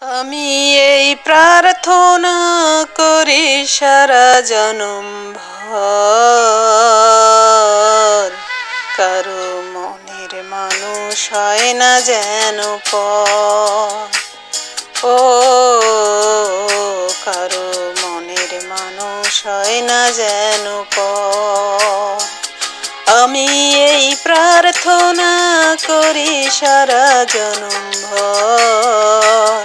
আমি এই প্রার্থনা করি সারা জনম ভর, কারো মনের মানুষ হয় না যেন পর। ও কারো মনের মানুষ হয় না যেন পর। আমি এই প্রার্থনা করি সারা জনম ভর,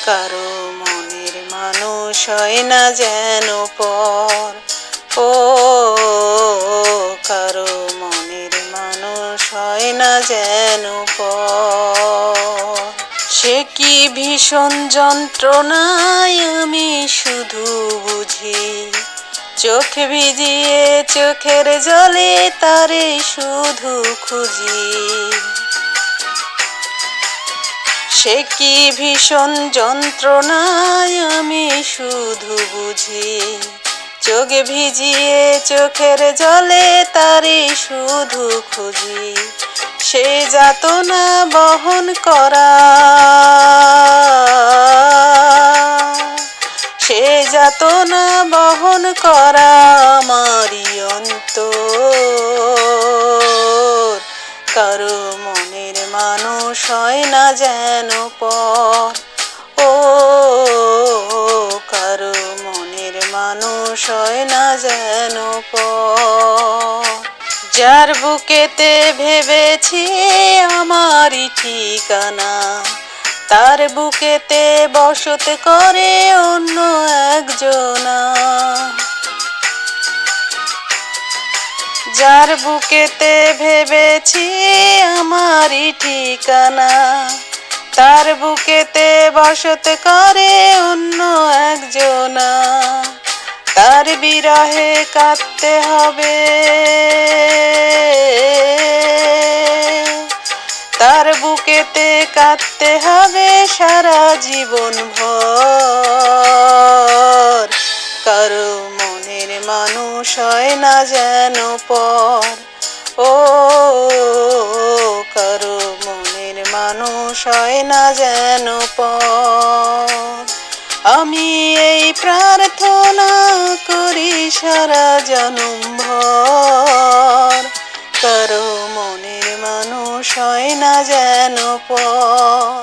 কারো মনের মানুষ হয় না যেন পর। ও কারো মনের মানুষ হয় না যেন পর। সে কি ভীষণ যন্ত্রণায় আমি শুধু বুঝি, চোখ ভিজিয়ে চোখের জলে তারে শুধু খুঁজি। সে কি ভীষণ যন্ত্রণায় আমি শুধু বুঝি, চোখ ভিজিয়ে চোখের জলে তারে শুধু খুঁজি। সে যাতনা বহন করা, সে যাতনা বহন করা আমারই অন্তর, কারো মনের মানুষ হয় না যেন পর। ও কারো মনের মানুষ হয় না যেন পর। যার বুকেতে ভেবেছি আমারই ঠিকানা, তার বুকেতে বসত করে অন্য একজনা। যার বুকেতে ভেবেছি আমারই ঠিকানা, তার বুকেতে বসত করে অন্য একজনা। তার বিরহে কাঁদতে হবে, তার বুকেতে কাঁদতে হবে সারা জীবন ভর। কারো মনের মানুষ হয় না যেন পর। ও কারো মনের মানুষ হয় না যেন পর। আমি এই প্রার্থনা করি সারা জনম ভর, কারো মনের মানুষ হয় না যেন পর।